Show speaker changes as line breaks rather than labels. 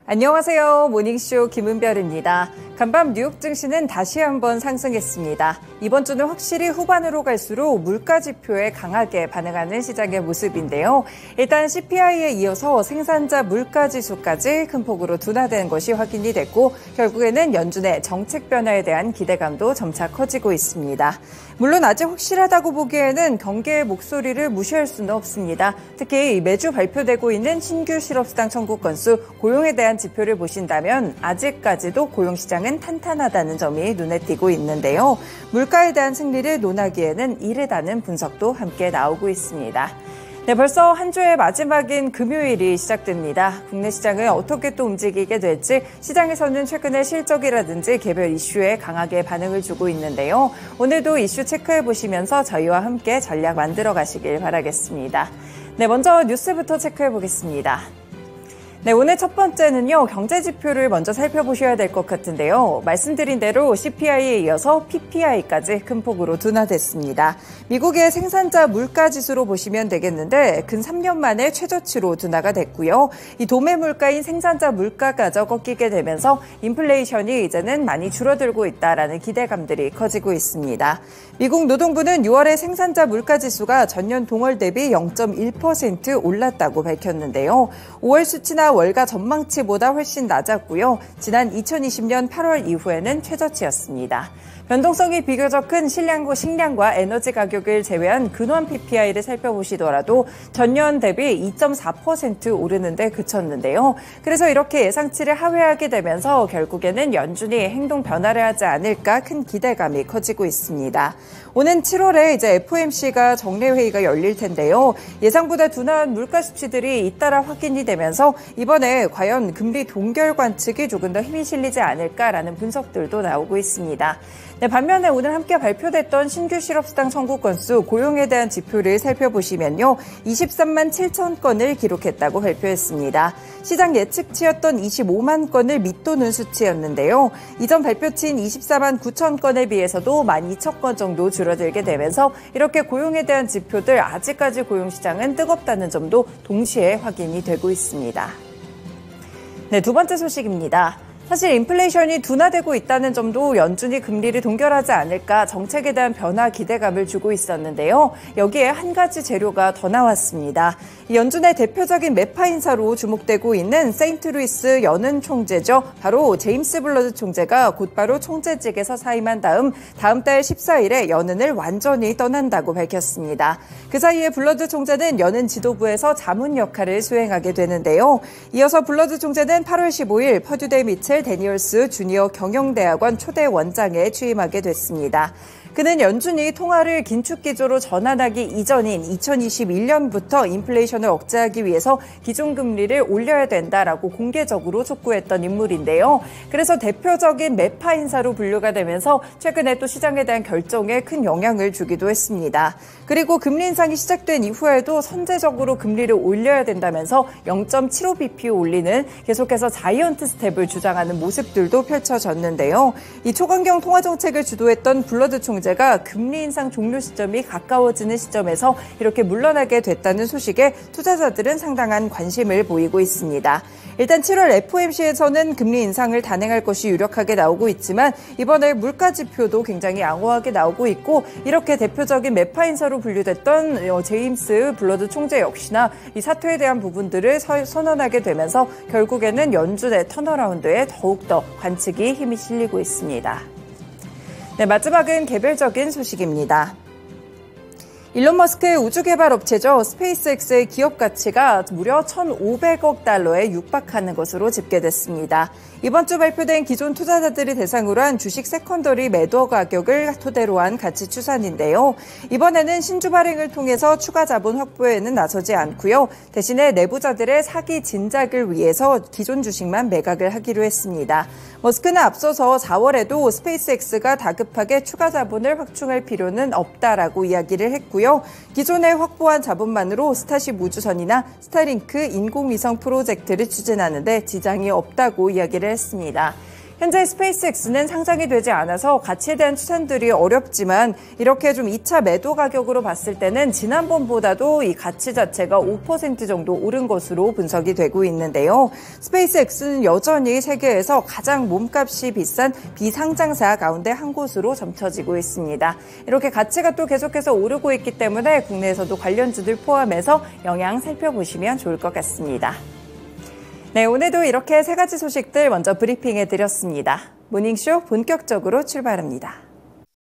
안녕하세요. 모닝쇼 김은별입니다. 간밤 뉴욕 증시는 다시 한번 상승했습니다. 이번 주는 확실히 후반으로 갈수록 물가 지표에 강하게 반응하는 시장의 모습인데요. 일단 CPI에 이어서 생산자 물가 지수까지 큰 폭으로 둔화된 것이 확인이 됐고 결국에는 연준의 정책 변화에 대한 기대감도 점차 커지고 있습니다. 물론 아직 확실하다고 보기에는 경계의 목소리를 무시할 수는 없습니다. 특히 매주 발표되고 있는 신규 실업수당 청구 건수, 고용에 대한 지표를 보신다면 아직까지도 고용시장은 탄탄하다는 점이 눈에 띄고 있는데요. 물가에 대한 승리를 논하기에는 이르다는 분석도 함께 나오고 있습니다. 네, 벌써 한 주의 마지막인 금요일이 시작됩니다. 국내 시장은 어떻게 또 움직이게 될지 시장에서는 최근의 실적이라든지 개별 이슈에 강하게 반응을 주고 있는데요. 오늘도 이슈 체크해 보시면서 저희와 함께 전략 만들어 가시길 바라겠습니다. 네, 먼저 뉴스부터 체크해 보겠습니다. 네, 오늘 첫 번째는요, 경제 지표를 먼저 살펴보셔야 될 것 같은데요. 말씀드린 대로 CPI에 이어서 PPI까지 큰 폭으로 둔화됐습니다. 미국의 생산자 물가 지수로 보시면 되겠는데 근 3년 만에 최저치로 둔화가 됐고요. 이 도매 물가인 생산자 물가까지 꺾이게 되면서 인플레이션이 이제는 많이 줄어들고 있다라는 기대감들이 커지고 있습니다. 미국 노동부는 6월의 생산자 물가 지수가 전년 동월 대비 0.1% 올랐다고 밝혔는데요. 5월 수치나 월가 전망치보다 훨씬 낮았고요. 지난 2020년 8월 이후에는 최저치였습니다. 변동성이 비교적 큰 식량과 에너지 가격을 제외한 근원 PPI를 살펴보시더라도 전년 대비 2.4% 오르는 데 그쳤는데요. 그래서 이렇게 예상치를 하회하게 되면서 결국에는 연준이 행동 변화를 하지 않을까 큰 기대감이 커지고 있습니다. 오는 7월에 이제 FOMC가 정례회의가 열릴 텐데요. 예상보다 둔화한 물가 수치들이 잇따라 확인이 되면서 이번에 과연 금리 동결 관측이 조금 더 힘이 실리지 않을까라는 분석들도 나오고 있습니다. 네, 반면에 오늘 함께 발표됐던 신규 실업수당 청구 건수, 고용에 대한 지표를 살펴보시면요. 23만 7천 건을 기록했다고 발표했습니다. 시장 예측치였던 25만 건을 밑도는 수치였는데요. 이전 발표치인 24만 9천 건에 비해서도 1만 2천 건 정도 줄어들게 되면서 이렇게 고용에 대한 지표들 아직까지 고용시장은 뜨겁다는 점도 동시에 확인이 되고 있습니다. 네, 두 번째 소식입니다. 사실 인플레이션이 둔화되고 있다는 점도 연준이 금리를 동결하지 않을까 정책에 대한 변화 기대감을 주고 있었는데요. 여기에 한 가지 재료가 더 나왔습니다. 연준의 대표적인 매파 인사로 주목되고 있는 세인트루이스 연은 총재죠. 바로 제임스 블러드 총재가 곧바로 총재직에서 사임한 다음 달 14일에 연은을 완전히 떠난다고 밝혔습니다. 그 사이에 블러드 총재는 연은 지도부에서 자문 역할을 수행하게 되는데요. 이어서 블러드 총재는 8월 15일 퍼듀대 미첼 데니얼스 주니어 경영대학원 초대 원장에 취임하게 됐습니다. 그는 연준이 통화를 긴축 기조로 전환하기 이전인 2021년부터 인플레이션을 억제하기 위해서 기준금리를 올려야 된다라고 공개적으로 촉구했던 인물인데요. 그래서 대표적인 매파 인사로 분류가 되면서 최근에 또 시장에 대한 결정에 큰 영향을 주기도 했습니다. 그리고 금리 인상이 시작된 이후에도 선제적으로 금리를 올려야 된다면서 0.75bp 올리는 계속해서 자이언트 스텝을 주장하는 모습들도 펼쳐졌는데요. 이 초강경 통화 정책을 주도했던 블러드 총재가 금리 인상 종료 시점이 가까워지는 시점에서 이렇게 물러나게 됐다는 소식에 투자자들은 상당한 관심을 보이고 있습니다. 일단 7월 FOMC에서는 금리 인상을 단행할 것이 유력하게 나오고 있지만 이번에 물가 지표도 굉장히 양호하게 나오고 있고 이렇게 대표적인 매파 인사로 분류됐던 제임스 블러드 총재 역시나 이 사퇴에 대한 부분들을 선언하게 되면서 결국에는 연준의 턴어라운드에 더욱더 관측이 힘이 실리고 있습니다. 네, 마지막은 개별적인 소식입니다. 일론 머스크의 우주개발 업체죠. 스페이스X의 기업 가치가 무려 1,500억 달러에 육박하는 것으로 집계됐습니다. 이번 주 발표된 기존 투자자들이 대상으로 한 주식 세컨더리 매도 가격을 토대로 한 가치 추산인데요. 이번에는 신주 발행을 통해서 추가 자본 확보에는 나서지 않고요. 대신에 내부자들의 사기 진작을 위해서 기존 주식만 매각을 하기로 했습니다. 머스크는 앞서서 4월에도 스페이스X가 다급하게 추가 자본을 확충할 필요는 없다라고 이야기를 했고요. 기존에 확보한 자본만으로 스타쉽 우주선이나 스타링크 인공위성 프로젝트를 추진하는데 지장이 없다고 이야기를 했습니다. 현재 스페이스X는 상장이 되지 않아서 가치에 대한 추산들이 어렵지만 이렇게 좀 2차 매도 가격으로 봤을 때는 지난번보다도 이 가치 자체가 5% 정도 오른 것으로 분석이 되고 있는데요. 스페이스X는 여전히 세계에서 가장 몸값이 비싼 비상장사 가운데 한 곳으로 점쳐지고 있습니다. 이렇게 가치가 또 계속해서 오르고 있기 때문에 국내에서도 관련주들 포함해서 영향 살펴보시면 좋을 것 같습니다. 네, 오늘도 이렇게 세 가지 소식들 먼저 브리핑해드렸습니다. 모닝쇼 본격적으로 출발합니다.